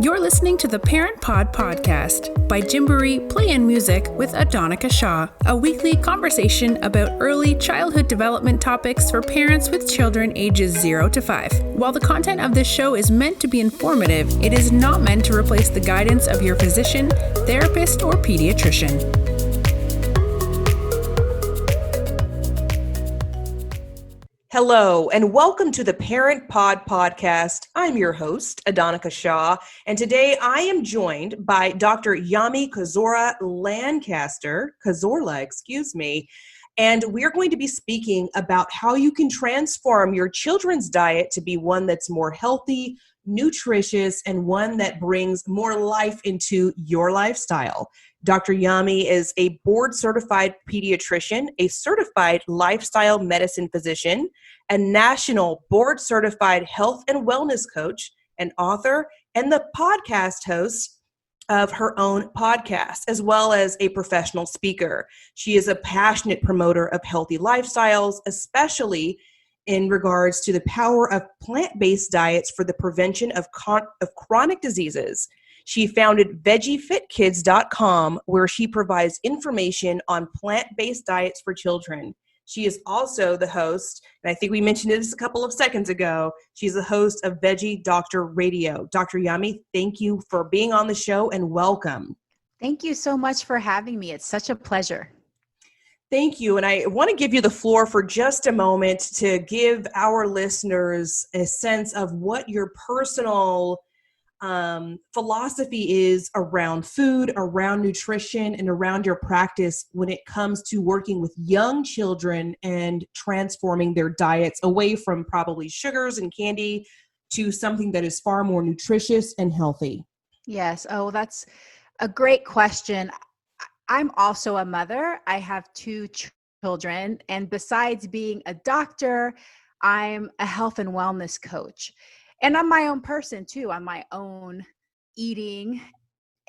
You're listening to the Parent Pod Podcast by Gymboree Play and Music with Adonica Shaw, a weekly conversation about early childhood development topics for parents with children ages 0 to 5. While the content of this show is meant to be informative, it is not meant to replace the guidance of your physician, therapist, or pediatrician. Hello, and welcome to the Parent Pod Podcast. I'm your host, Adonica Shaw, and today I am joined by DrYami Cazorla, and we're going to be speaking about how you can transform your children's diet to be one that's more healthy, nutritious, and one that brings more life into your lifestyle. DrYami is a board-certified pediatrician, a certified lifestyle medicine physician, a national board-certified health and wellness coach, an author, and the podcast host of her own podcast, as well as a professional speaker. She is a passionate promoter of healthy lifestyles, especially in regards to the power of plant-based diets for the prevention of chronic diseases. She founded VeggieFitKids.com, where she provides information on plant-based diets for children. She is also the host, and I think we mentioned this a couple of seconds ago, she's the host of Veggie Doctor Radio. DrYami, thank you for being on the show and welcome. Thank you so much for having me. It's such a pleasure. Thank you. And I want to give you the floor for just a moment to give our listeners a sense of what your personal philosophy is around food, around nutrition, and around your practice when it comes to working with young children and transforming their diets away from probably sugars and candy to something that is far more nutritious and healthy. Yes. Oh, that's a great question. I'm also a mother. I have 2 children, and besides being a doctor, I'm a health and wellness coach. And I'm my own person too, on my own eating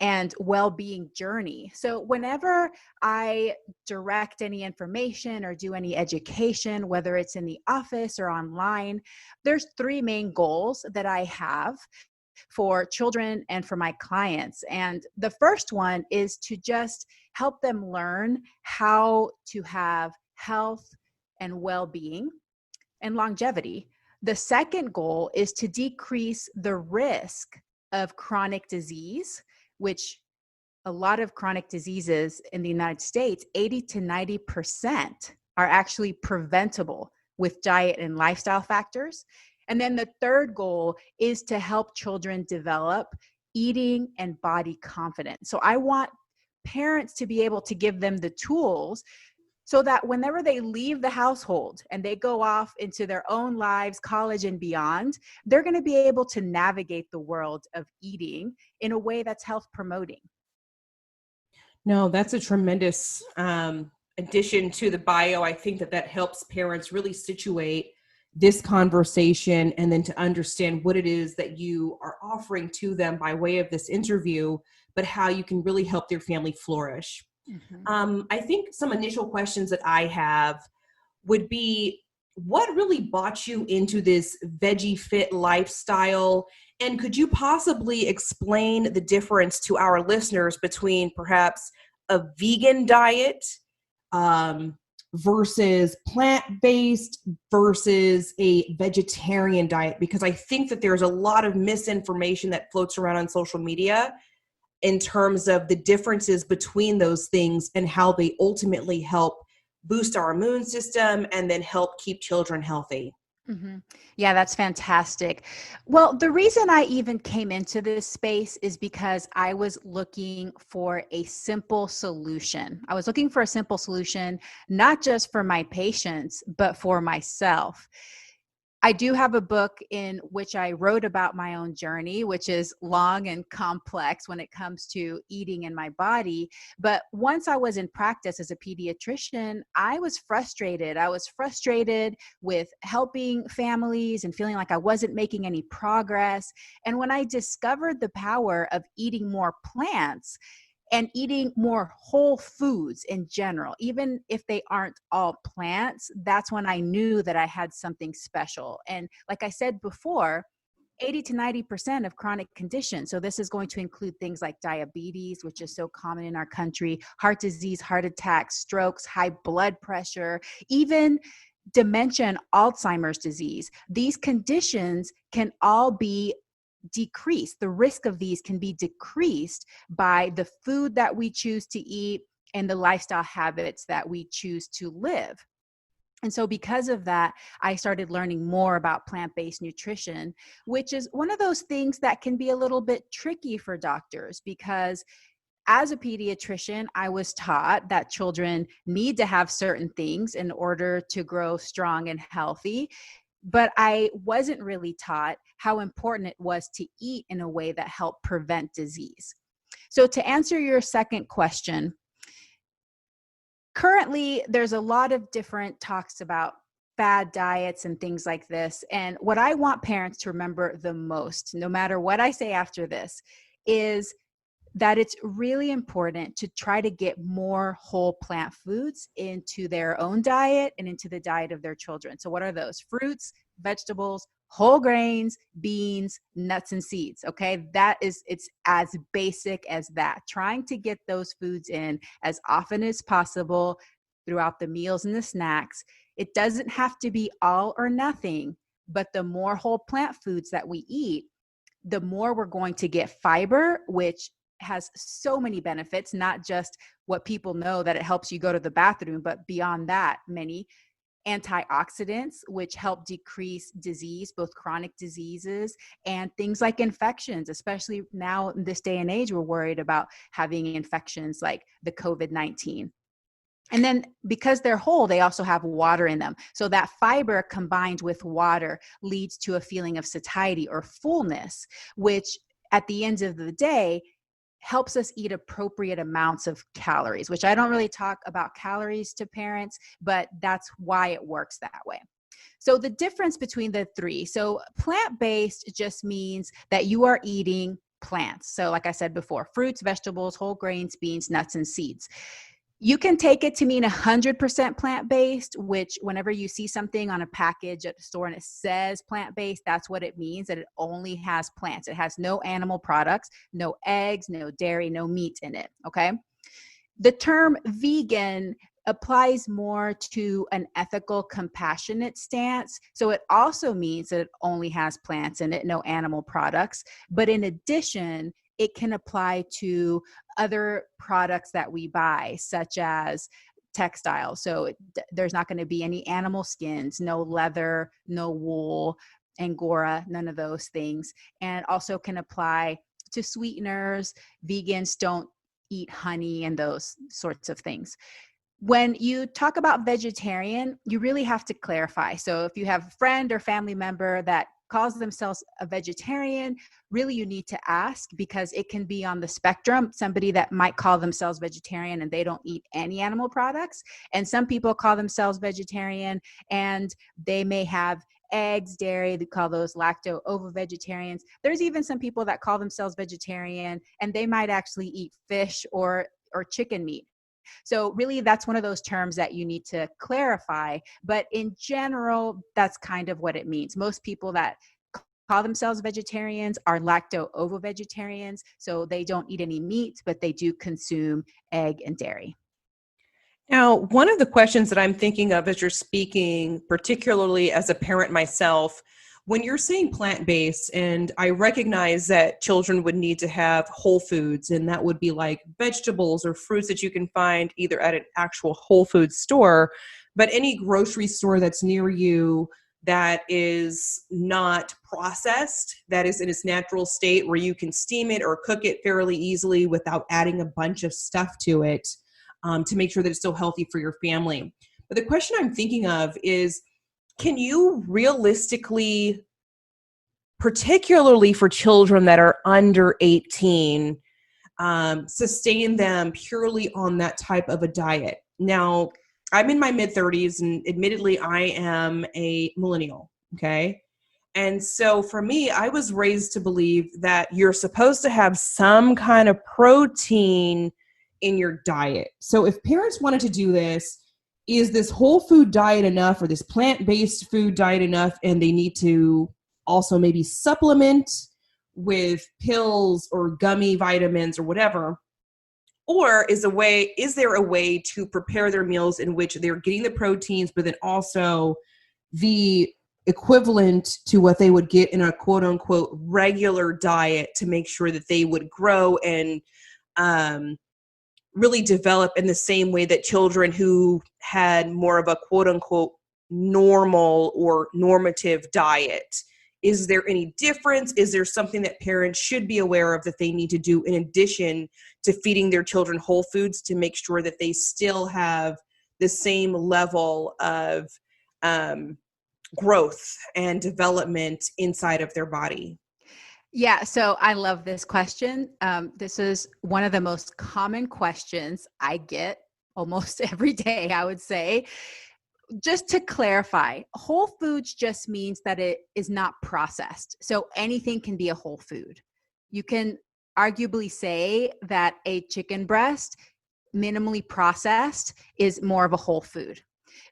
and well-being journey. So whenever I direct any information or do any education, whether it's in the office or online, there's 3 main goals that I have for children and for my clients. And the first one is to just help them learn how to have health and well-being and longevity. The second goal is to decrease the risk of chronic disease, which a lot of chronic diseases in the United States, 80 to 90% are actually preventable with diet and lifestyle factors. And then the third goal is to help children develop eating and body confidence. So I want parents to be able to give them the tools so that whenever they leave the household and they go off into their own lives, college and beyond, they're going to be able to navigate the world of eating in a way that's health promoting. No, that's a tremendous addition to the bio. I think that helps parents really situate this conversation and then to understand what it is that you are offering to them by way of this interview, but how you can really help their family flourish. Mm-hmm. I think some initial questions that I have would be, what really brought you into this veggie fit lifestyle? And could you possibly explain the difference to our listeners between perhaps a vegan diet versus plant-based versus a vegetarian diet? Because I think that there's a lot of misinformation that floats around on social media in terms of the differences between those things and how they ultimately help boost our immune system and then help keep children healthy. Mm-hmm. Yeah, that's fantastic. Well, the reason I even came into this space is because I was looking for a simple solution. I was looking for a simple solution, not just for my patients, but for myself. I do have a book in which I wrote about my own journey, which is long and complex when it comes to eating in my body. But once I was in practice as a pediatrician, I was frustrated. I was frustrated with helping families and feeling like I wasn't making any progress. And when I discovered the power of eating more plants, and eating more whole foods in general, even if they aren't all plants, that's when I knew that I had something special. And like I said before, 80 to 90% of chronic conditions. So this is going to include things like diabetes, which is so common in our country, heart disease, heart attacks, strokes, high blood pressure, even dementia and Alzheimer's disease. These conditions can all be decreased. The risk of these can be decreased by the food that we choose to eat and the lifestyle habits that we choose to live. And so because of that, I started learning more about plant-based nutrition, which is one of those things that can be a little bit tricky for doctors, because as a pediatrician, I was taught that children need to have certain things in order to grow strong and healthy. But I wasn't really taught how important it was to eat in a way that helped prevent disease. So to answer your second question, currently there's a lot of different talks about fad diets and things like this. And what I want parents to remember the most, no matter what I say after this, is that it's really important to try to get more whole plant foods into their own diet and into the diet of their children. So what are those? Fruits, vegetables, whole grains, beans, nuts, and seeds. Okay. It's as basic as that. Trying to get those foods in as often as possible throughout the meals and the snacks. It doesn't have to be all or nothing, but the more whole plant foods that we eat, the more we're going to get fiber, which has so many benefits, not just what people know that it helps you go to the bathroom, but beyond that, many antioxidants, which help decrease disease, both chronic diseases and things like infections, especially now in this day and age, we're worried about having infections like the COVID-19. And then because they're whole, they also have water in them. So that fiber combined with water leads to a feeling of satiety or fullness, which at the end of the day helps us eat appropriate amounts of calories, which I don't really talk about calories to parents, but that's why it works that way. So the difference between the three, so plant-based just means that you are eating plants. So like I said before, fruits, vegetables, whole grains, beans, nuts, and seeds. You can take it to mean 100% plant-based, which whenever you see something on a package at the store and it says plant-based, that's what it means, that it only has plants. It has no animal products, no eggs, no dairy, no meat in it, okay? The term vegan applies more to an ethical, compassionate stance. So it also means that it only has plants in it, no animal products. But in addition, it can apply to other products that we buy, such as textiles. So there's not going to be any animal skins, no leather, no wool, Angora, none of those things. And also can apply to sweeteners. Vegans don't eat honey and those sorts of things. When you talk about vegetarian, you really have to clarify. So if you have a friend or family member that calls themselves a vegetarian, really you need to ask, because it can be on the spectrum. Somebody that might call themselves vegetarian and they don't eat any animal products. And some people call themselves vegetarian and they may have eggs, dairy, they call those lacto-ovo-vegetarians. There's even some people that call themselves vegetarian and they might actually eat fish or chicken meat. So really, that's one of those terms that you need to clarify. But in general, that's kind of what it means. Most people that call themselves vegetarians are lacto-ovo-vegetarians. So they don't eat any meat, but they do consume egg and dairy. Now, one of the questions that I'm thinking of as you're speaking, particularly as a parent myself, when you're saying plant-based, and I recognize that children would need to have whole foods, and that would be like vegetables or fruits that you can find either at an actual whole food store, but any grocery store that's near you that is not processed, that is in its natural state where you can steam it or cook it fairly easily without adding a bunch of stuff to it to make sure that it's still healthy for your family. But the question I'm thinking of is, can you realistically, particularly for children that are under 18, sustain them purely on that type of a diet? Now, I'm in my mid-30s, and admittedly, I am a millennial, okay? And so for me, I was raised to believe that you're supposed to have some kind of protein in your diet. So if parents wanted to do this, is this whole food diet enough or this plant-based food diet enough, and they need to also maybe supplement with pills or gummy vitamins or whatever? Or is there a way to prepare their meals in which they're getting the proteins, but then also the equivalent to what they would get in a quote unquote regular diet to make sure that they would grow and really develop in the same way that children who had more of a quote unquote normal or normative diet? Is there any difference? Is there something that parents should be aware of that they need to do in addition to feeding their children whole foods to make sure that they still have the same level of growth and development inside of their body? Yeah, so I love this question. This is one of the most common questions I get almost every day, I would say. Just to clarify, whole foods just means that it is not processed. So anything can be a whole food. You can arguably say that a chicken breast, minimally processed, is more of a whole food.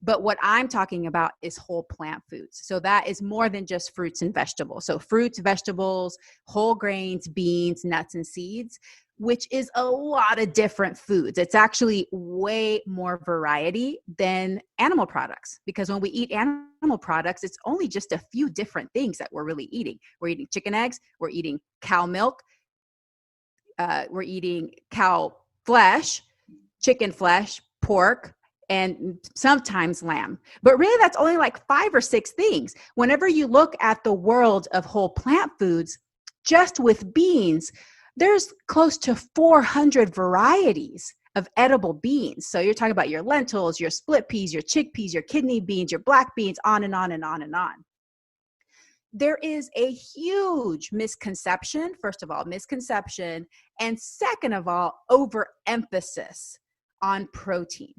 But what I'm talking about is whole plant foods. So that is more than just fruits and vegetables. So fruits, vegetables, whole grains, beans, nuts, and seeds, which is a lot of different foods. It's actually way more variety than animal products, because when we eat animal products, it's only just a few different things that we're really eating. We're eating chicken eggs, we're eating cow milk, we're eating cow flesh, chicken flesh, pork, and sometimes lamb. But really, that's only like 5 or 6 things. Whenever you look at the world of whole plant foods, just with beans, there's close to 400 varieties of edible beans. So you're talking about your lentils, your split peas, your chickpeas, your kidney beans, your black beans, on and on and on and on. There is a huge misconception, first of all, and second of all, overemphasis on protein.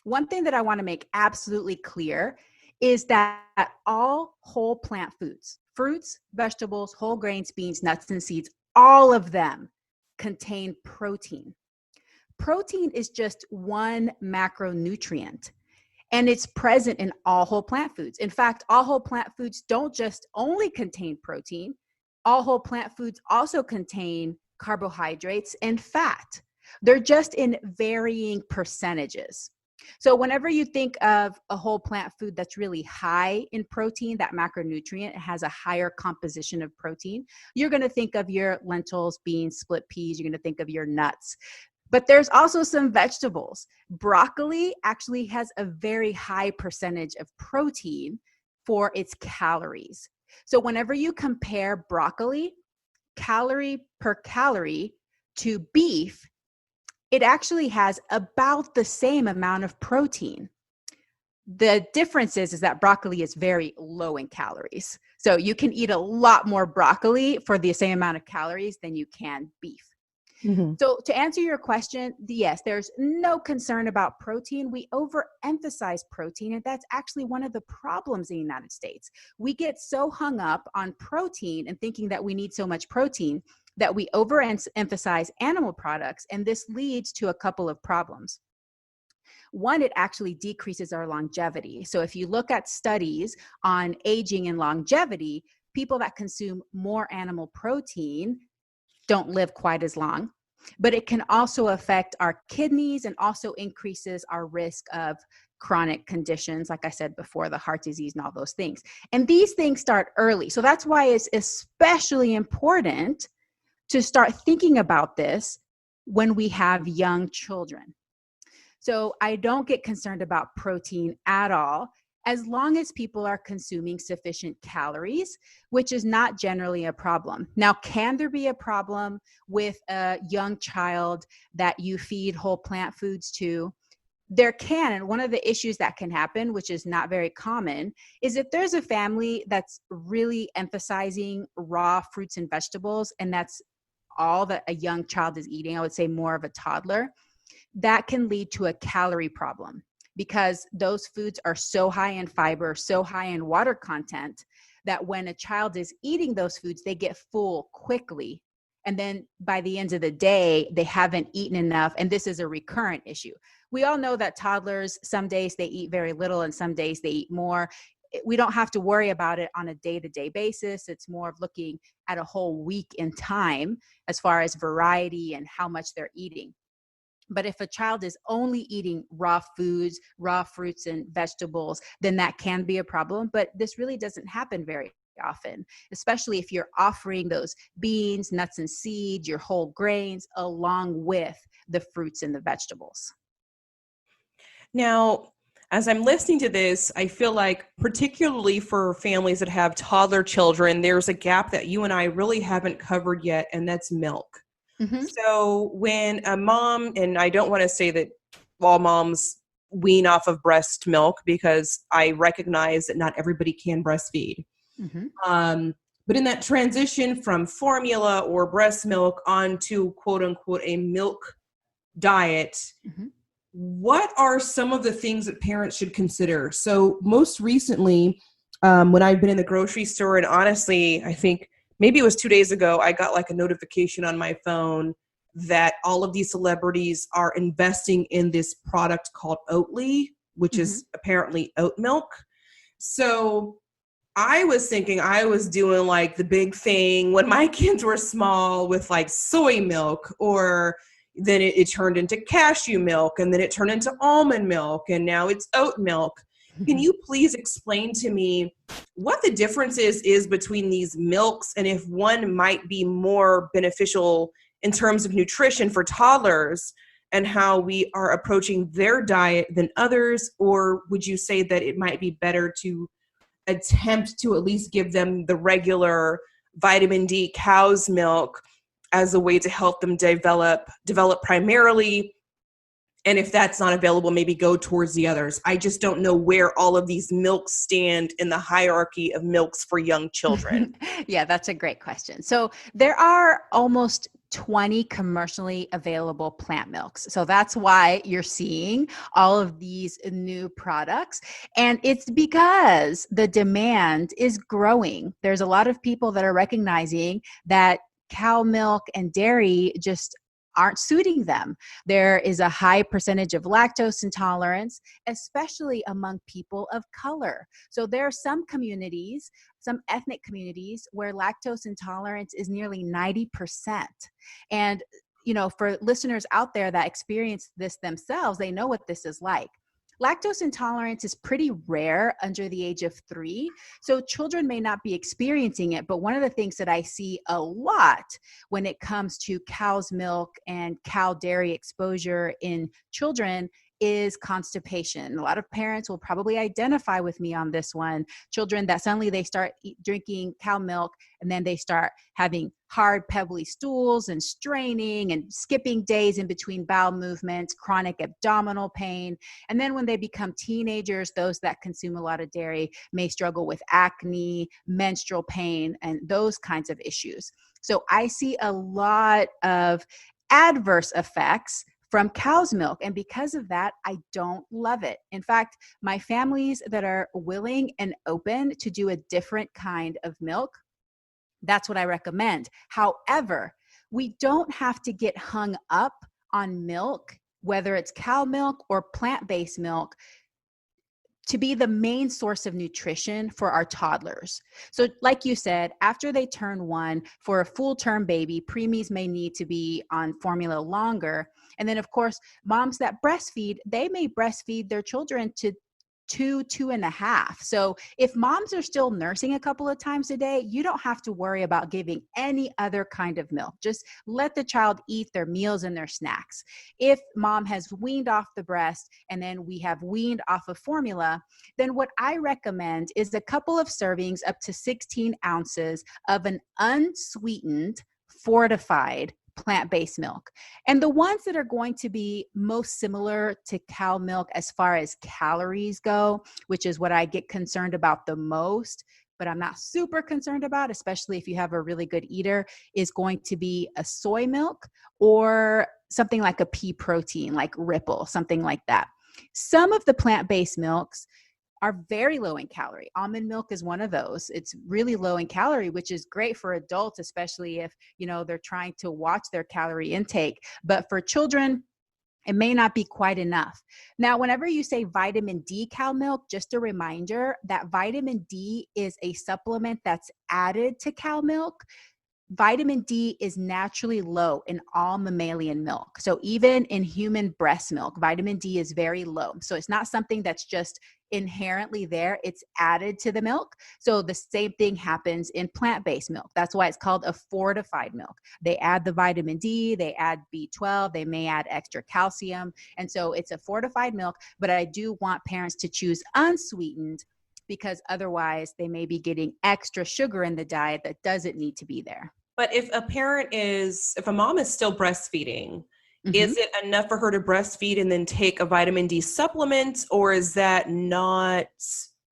One thing that I want to make absolutely clear is that all whole plant foods, fruits, vegetables, whole grains, beans, nuts, and seeds, all of them contain protein. Protein is just one macronutrient, and it's present in all whole plant foods. In fact, all whole plant foods don't just only contain protein. All whole plant foods also contain carbohydrates and fat. They're just in varying percentages. So whenever you think of a whole plant food that's really high in protein, that macronutrient has a higher composition of protein, you're going to think of your lentils, beans, split peas, you're going to think of your nuts. But there's also some vegetables. Broccoli actually has a very high percentage of protein for its calories. So whenever you compare broccoli, calorie per calorie, to beef, it actually has about the same amount of protein. The difference is that broccoli is very low in calories. So you can eat a lot more broccoli for the same amount of calories than you can beef. Mm-hmm. So to answer your question, yes, there's no concern about protein. We overemphasize protein, and that's actually one of the problems in the United States. We get so hung up on protein and thinking that we need so much protein that we overemphasize animal products, and this leads to a couple of problems. One, it actually decreases our longevity. So if you look at studies on aging and longevity, people that consume more animal protein don't live quite as long. But it can also affect our kidneys and also increases our risk of chronic conditions, like I said before, the heart disease and all those things. And these things start early. So that's why it's especially important to start thinking about this when we have young children. So I don't get concerned about protein at all, as long as people are consuming sufficient calories, which is not generally a problem. Now, can there be a problem with a young child that you feed whole plant foods to? There can, and one of the issues that can happen, which is not very common, is if there's a family that's really emphasizing raw fruits and vegetables, and that's all that a young child is eating, I would say more of a toddler, that can lead to a calorie problem, because those foods are so high in fiber, so high in water content, that when a child is eating those foods, they get full quickly. And then by the end of the day, they haven't eaten enough. And this is a recurrent issue. We all know that toddlers, some days they eat very little and some days they eat more. we don't have to worry about it on a day-to-day basis. It's more of looking at a whole week in time as far as variety and how much they're eating. But if a child is only eating raw foods, raw fruits and vegetables, then that can be a problem. But this really doesn't happen very often, especially if you're offering those beans, nuts and seeds, your whole grains, along with the fruits and the vegetables. Now, as I'm listening to this, I feel like particularly for families that have toddler children, there's a gap that you and I really haven't covered yet, and that's milk. Mm-hmm. So when a mom, and I don't want to say that all moms wean off of breast milk, because I recognize that not everybody can breastfeed. Mm-hmm. But in that transition from formula or breast milk onto quote unquote a milk diet, mm-hmm. what are some of the things that parents should consider? So most recently, when I've been in the grocery store, and honestly, I think maybe it was 2 days ago, I got like a notification on my phone that all of these celebrities are investing in this product called Oatly, which mm-hmm. is apparently oat milk. So I was thinking I was doing like the big thing when my kids were small with like soy milk, or then it turned into cashew milk, and then it turned into almond milk, and now it's oat milk. Can you please explain to me what the difference is between these milks, and if one might be more beneficial in terms of nutrition for toddlers, and how we are approaching their diet than others? Or would you say that it might be better to attempt to at least give them the regular vitamin D cow's milk as a way to help them develop primarily? And if that's not available, maybe go towards the others. I just don't know where all of these milks stand in the hierarchy of milks for young children. Yeah, that's a great question. So there are almost 20 commercially available plant milks. So that's why you're seeing all of these new products. And it's because the demand is growing. There's a lot of people that are recognizing that cow milk and dairy just aren't suiting them. There is a high percentage of lactose intolerance, especially among people of color. So there are some communities, some ethnic communities, where lactose intolerance is nearly 90%. And, you know, for listeners out there that experience this themselves, they know what this is like. Lactose intolerance is pretty rare under the age of 3, so children may not be experiencing it, but one of the things that I see a lot when it comes to cow's milk and cow dairy exposure in children is constipation. A lot of parents will probably identify with me on this one. Children that suddenly they start drinking cow milk, and then they start having hard, pebbly stools and straining and skipping days in between bowel movements, chronic abdominal pain. And then when they become teenagers, those that consume a lot of dairy may struggle with acne, menstrual pain, and those kinds of issues. So I see a lot of adverse effects from cow's milk. And because of that, I don't love it. In fact, my families that are willing and open to do a different kind of milk, that's what I recommend. However, we don't have to get hung up on milk, whether it's cow milk or plant-based milk, to be the main source of nutrition for our toddlers. So like you said, after they turn 1, for a full-term baby, preemies may need to be on formula longer. And then of course, moms that breastfeed, they may breastfeed their children to 2.5. So if moms are still nursing a couple of times a day, you don't have to worry about giving any other kind of milk. Just let the child eat their meals and their snacks. If mom has weaned off the breast and then we have weaned off of formula, then what I recommend is a couple of servings up to 16 ounces of an unsweetened, fortified plant-based milk. And the ones that are going to be most similar to cow milk as far as calories go, which is what I get concerned about the most, but I'm not super concerned about, especially if you have a really good eater, is going to be a soy milk or something like a pea protein, like Ripple, something like that. Some of the plant-based milks are very low in calorie. Almond milk is one of those. It's really low in calorie, which is great for adults, especially if, you know, they're trying to watch their calorie intake. But for children, It may not be quite enough. Now, whenever you say vitamin D cow milk, just a reminder that vitamin D is a supplement that's added to cow milk. Vitamin D is naturally low in all mammalian milk. So even in human breast milk, vitamin D is very low. So it's not something that's just inherently there. It's added to the milk. So the same thing happens in plant-based milk. That's why it's called a fortified milk. They add the vitamin D, they add B12, they may add extra calcium. And so it's a fortified milk, but I do want parents to choose unsweetened, because otherwise they may be getting extra sugar in the diet that doesn't need to be there. But if a mom is still breastfeeding, is it enough for her to breastfeed and then take a vitamin D supplement, or is that not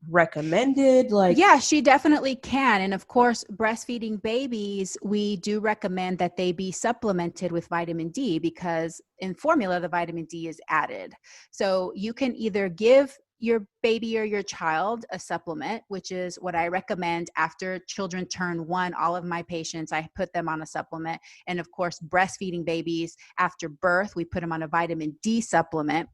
recommended? Yeah, she definitely can. And of course, breastfeeding babies, we do recommend that they be supplemented with vitamin D, because in formula, the vitamin D is added. So you can either give your baby or your child a supplement, which is what I recommend after children turn 1. All of my patients, I put them on a supplement. And of course, breastfeeding babies after birth, we put them on a vitamin D supplement.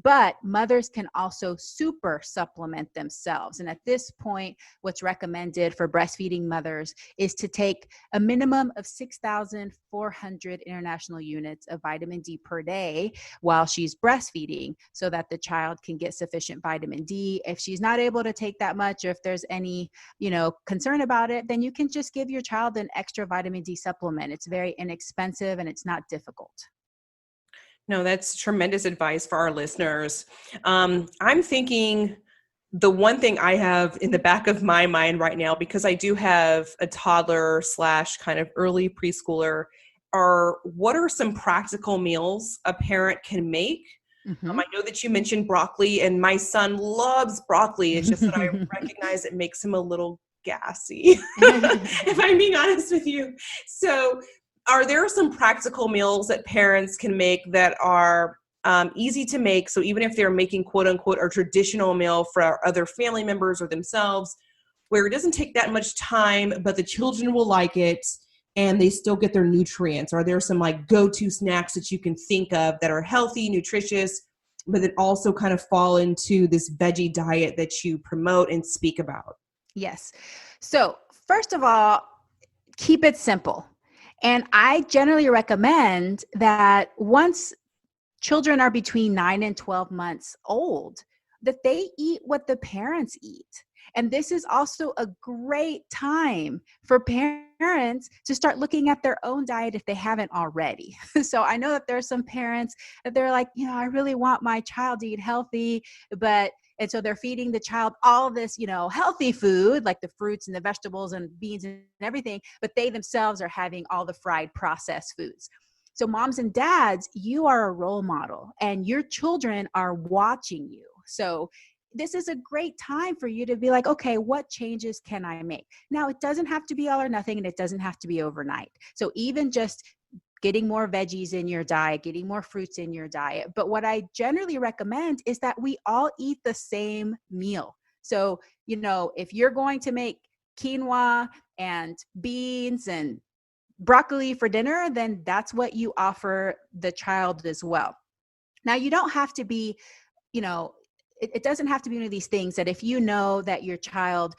But mothers can also super supplement themselves. And at this point, what's recommended for breastfeeding mothers is to take a minimum of 6,400 international units of vitamin D per day while she's breastfeeding, so that the child can get sufficient vitamin D. If she's not able to take that much, or if there's any, concern about it, then you can just give your child an extra vitamin D supplement. It's very inexpensive and it's not difficult. No, that's tremendous advice for our listeners. I'm thinking the one thing I have in the back of my mind right now, because I do have a toddler / kind of early preschooler, are what are some practical meals a parent can make? I know that you mentioned broccoli, and my son loves broccoli. It's just that I recognize it makes him a little gassy, if I'm being honest with you. So are there some practical meals that parents can make that are easy to make? So even if they're making quote unquote a traditional meal for our other family members or themselves, where it doesn't take that much time, but the children will like it and they still get their nutrients? Are there some go-to snacks that you can think of that are healthy, nutritious, but that also kind of fall into this veggie diet that you promote and speak about? Yes. So first of all, keep it simple. And I generally recommend that once children are between 9 and 12 months old, that they eat what the parents eat. And this is also a great time for parents to start looking at their own diet if they haven't already. So I know that there's some parents that they're like, I really want my child to eat healthy, and so they're feeding the child all this, healthy food, like the fruits and the vegetables and beans and everything, but they themselves are having all the fried processed foods. So moms and dads, you are a role model and your children are watching you. So this is a great time for you to be like, okay, what changes can I make? Now, it doesn't have to be all or nothing, and it doesn't have to be overnight. So even just getting more veggies in your diet, getting more fruits in your diet. But what I generally recommend is that we all eat the same meal. So, if you're going to make quinoa and beans and broccoli for dinner, then that's what you offer the child as well. Now, you don't have to be, it doesn't have to be one of these things that if you know that your child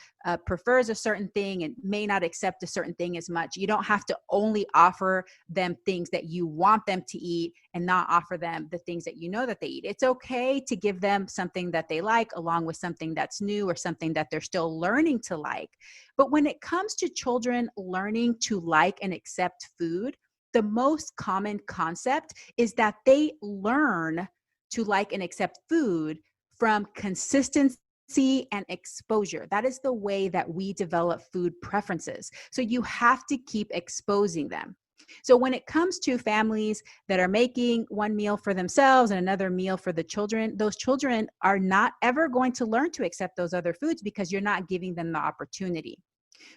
prefers a certain thing and may not accept a certain thing as much, you don't have to only offer them things that you want them to eat and not offer them the things that you know that they eat. It's okay to give them something that they like along with something that's new or something that they're still learning to like. But when it comes to children learning to like and accept food, the most common concept is that they learn to like and accept food from consistency and exposure. That is the way that we develop food preferences. So you have to keep exposing them. So when it comes to families that are making one meal for themselves and another meal for the children, those children are not ever going to learn to accept those other foods because you're not giving them the opportunity.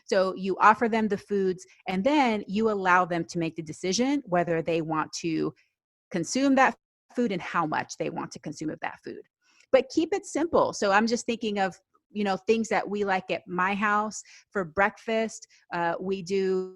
So you offer them the foods and then you allow them to make the decision whether they want to consume that food and how much they want to consume of that food. But keep it simple. So I'm just thinking of, things that we like at my house for breakfast. We do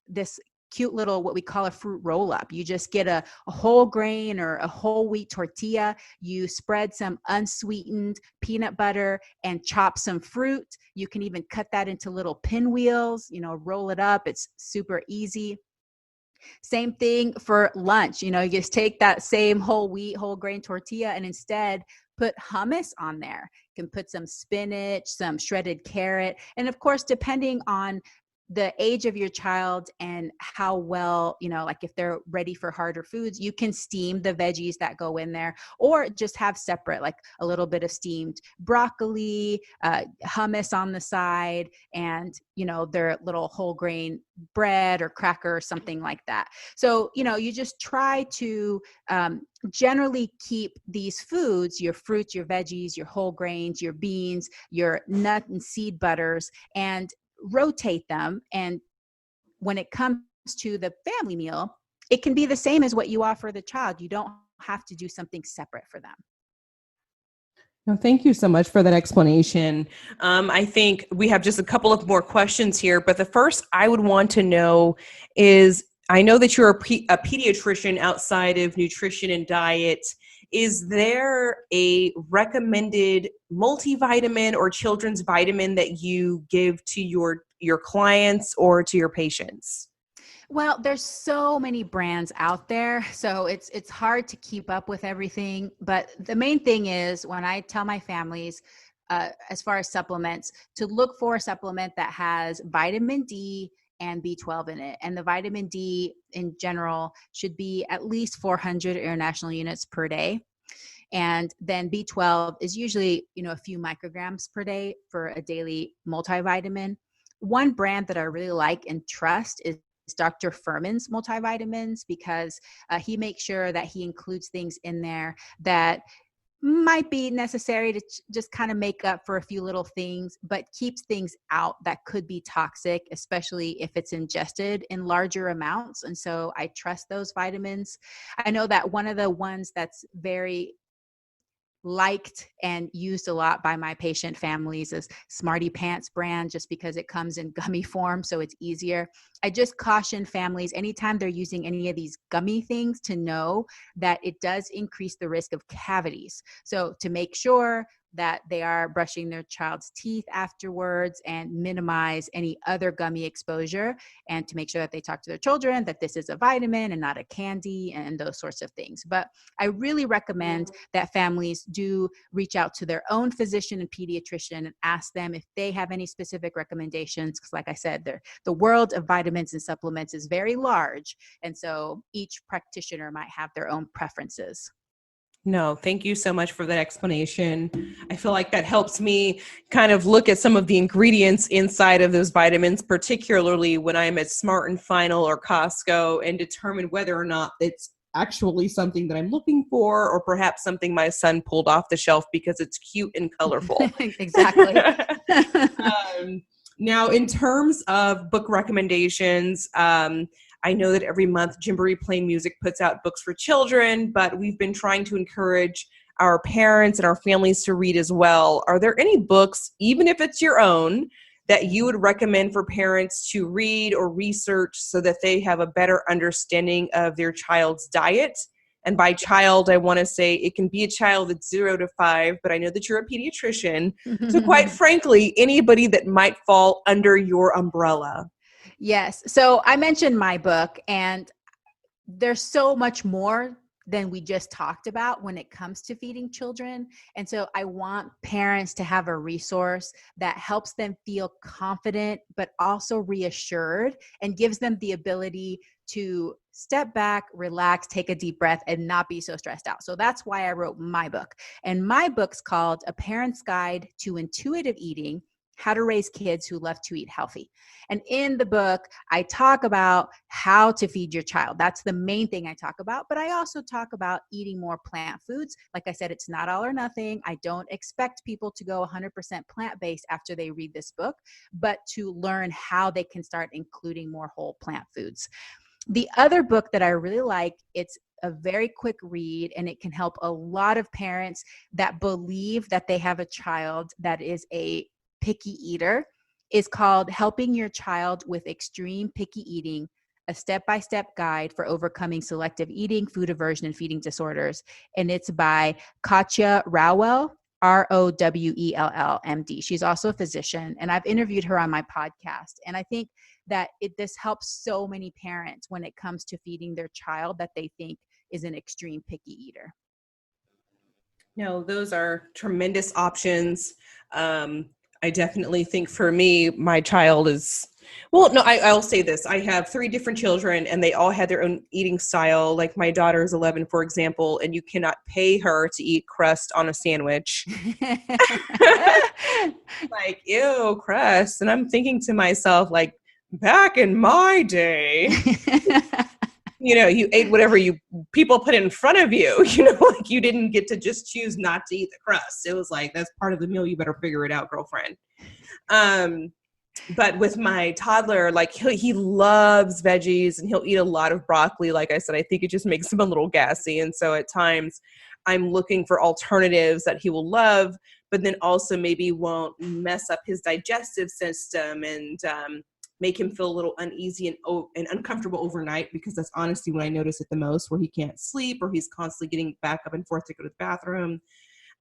this cute little, what we call a fruit roll up. You just get a whole grain or a whole wheat tortilla. You spread some unsweetened peanut butter and chop some fruit. You can even cut that into little pinwheels, roll it up. It's super easy. Same thing for lunch. You just take that same whole wheat, whole grain tortilla and instead put hummus on there. You can put some spinach, some shredded carrot. And of course, depending on the age of your child and how well, like if they're ready for harder foods, you can steam the veggies that go in there, or just have separate, like a little bit of steamed broccoli, hummus on the side, and, their little whole grain bread or cracker or something like that. So, you just try to generally keep these foods, your fruits, your veggies, your whole grains, your beans, your nut and seed butters, and rotate them. And when it comes to the family meal, it can be the same as what you offer the child. You don't have to do something separate for them. No, thank you so much for that explanation. I think we have just a couple of more questions here, but the first I would want to know is, I know that you're a pediatrician outside of nutrition and diet. Is there a recommended multivitamin or children's vitamin that you give to your clients or to your patients? Well, there's so many brands out there, so it's hard to keep up with everything. But the main thing is, when I tell my families, as far as supplements, to look for a supplement that has vitamin D and B12 in it. And the vitamin D in general should be at least 400 international units per day. And then B12 is usually, a few micrograms per day for a daily multivitamin. One brand that I really like and trust is Dr. Furman's multivitamins, because he makes sure that he includes things in there that might be necessary to just kind of make up for a few little things, but keeps things out that could be toxic, especially if it's ingested in larger amounts. And so I trust those vitamins. I know that one of the ones that's very liked and used a lot by my patient families is Smarty Pants brand, just because it comes in gummy form, so it's easier. I just caution families anytime they're using any of these gummy things to know that it does increase the risk of cavities. So to make sure that they are brushing their child's teeth afterwards and minimize any other gummy exposure, and to make sure that they talk to their children that this is a vitamin and not a candy and those sorts of things. But I really recommend that families do reach out to their own physician and pediatrician and ask them if they have any specific recommendations. Because like I said, the world of vitamins and supplements is very large. And so each practitioner might have their own preferences. No, thank you so much for that explanation. I feel like that helps me kind of look at some of the ingredients inside of those vitamins, particularly when I'm at Smart and Final or Costco, and determine whether or not it's actually something that I'm looking for, or perhaps something my son pulled off the shelf because it's cute and colorful. Exactly. Now, in terms of book recommendations, I know that every month Gymboree Plain Music puts out books for children, but we've been trying to encourage our parents and our families to read as well. Are there any books, even if it's your own, that you would recommend for parents to read or research so that they have a better understanding of their child's diet? And by child, I want to say it can be a child that's 0 to 5, but I know that you're a pediatrician. So quite frankly, anybody that might fall under your umbrella. Yes. So I mentioned my book, and there's so much more than we just talked about when it comes to feeding children. And so I want parents to have a resource that helps them feel confident, but also reassured, and gives them the ability to step back, relax, take a deep breath, and not be so stressed out. So that's why I wrote my book. And my book's called A Parent's Guide to Intuitive Eating: How to Raise Kids Who Love to Eat Healthy. And in the book, I talk about how to feed your child. That's the main thing I talk about. But I also talk about eating more plant foods. Like I said, it's not all or nothing. I don't expect people to go 100% plant-based after they read this book, but to learn how they can start including more whole plant foods. The other book that I really like, it's a very quick read, and it can help a lot of parents that believe that they have a child that is a picky eater, is called Helping Your Child with Extreme Picky Eating: a step-by-step guide for overcoming selective eating, food aversion, and feeding disorders. And it's by Katya Rowell, Rowell, MD. She's also a physician, and I've interviewed her on my podcast. And I think that this helps so many parents when it comes to feeding their child that they think is an extreme picky eater. No, those are tremendous options. I definitely think for me, my child is, well, no, I'll say this. I have 3 different children and they all had their own eating style. Like my daughter is 11, for example, and you cannot pay her to eat crust on a sandwich. Like, ew, crust. And I'm thinking to myself, like, back in my day, you ate whatever people put in front of you, like you didn't get to just choose not to eat the crust. It was like, that's part of the meal. You better figure it out, girlfriend. But with my toddler, like he loves veggies and he'll eat a lot of broccoli. Like I said, I think it just makes him a little gassy. And so at times I'm looking for alternatives that he will love, but then also maybe won't mess up his digestive system and, make him feel a little uneasy and uncomfortable overnight, because that's honestly when I notice it the most, where he can't sleep or he's constantly getting back up and forth to go to the bathroom.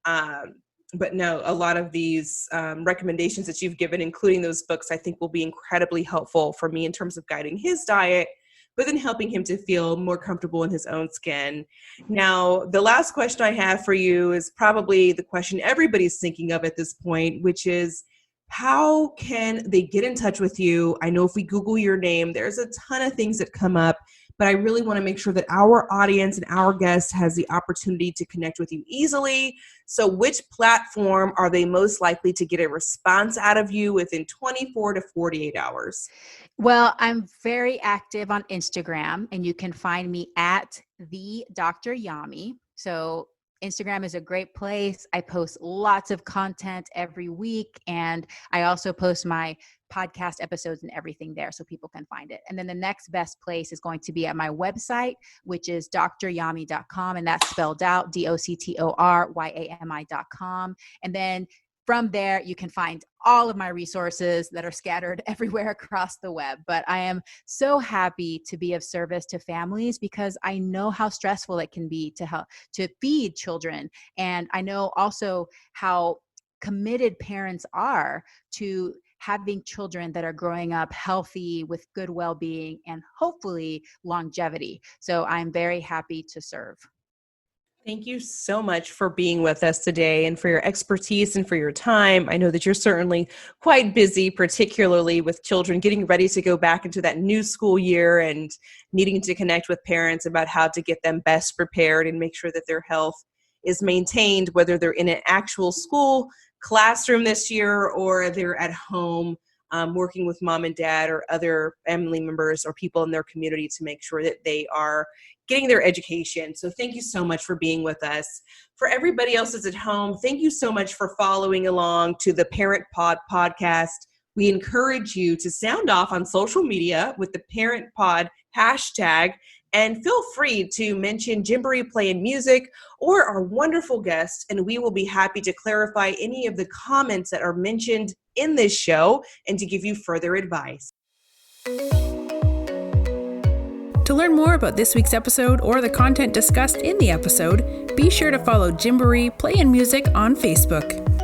But no, a lot of these recommendations that you've given, including those books, I think will be incredibly helpful for me in terms of guiding his diet, but then helping him to feel more comfortable in his own skin. Now, the last question I have for you is probably the question everybody's thinking of at this point, which is, how can they get in touch with you? I know if we Google your name, there's a ton of things that come up, but I really want to make sure that our audience and our guest has the opportunity to connect with you easily. So which platform are they most likely to get a response out of you within 24 to 48 hours? Well, I'm very active on Instagram, and you can find me at the DrYami. So Instagram is a great place. I post lots of content every week, and I also post my podcast episodes and everything there so people can find it. And then the next best place is going to be at my website, which is DrYami.com, and that's spelled out DoctorYami.com. And then from there, you can find all of my resources that are scattered everywhere across the web. But I am so happy to be of service to families, because I know how stressful it can be to help to feed children. And I know also how committed parents are to having children that are growing up healthy with good well-being and hopefully longevity. So I'm very happy to serve. Thank you so much for being with us today and for your expertise and for your time. I know that you're certainly quite busy, particularly with children getting ready to go back into that new school year and needing to connect with parents about how to get them best prepared and make sure that their health is maintained, whether they're in an actual school classroom this year or they're at home working with mom and dad or other family members or people in their community to make sure that they are getting their education. So thank you so much for being with us. For everybody else that's at home, thank you so much for following along to the Parent Pod podcast. We encourage you to sound off on social media with the Parent Pod hashtag, and feel free to mention Gymboree Play and Music or our wonderful guest, and we will be happy to clarify any of the comments that are mentioned in this show and to give you further advice. To learn more about this week's episode or the content discussed in the episode, be sure to follow Gymboree Play and Music on Facebook.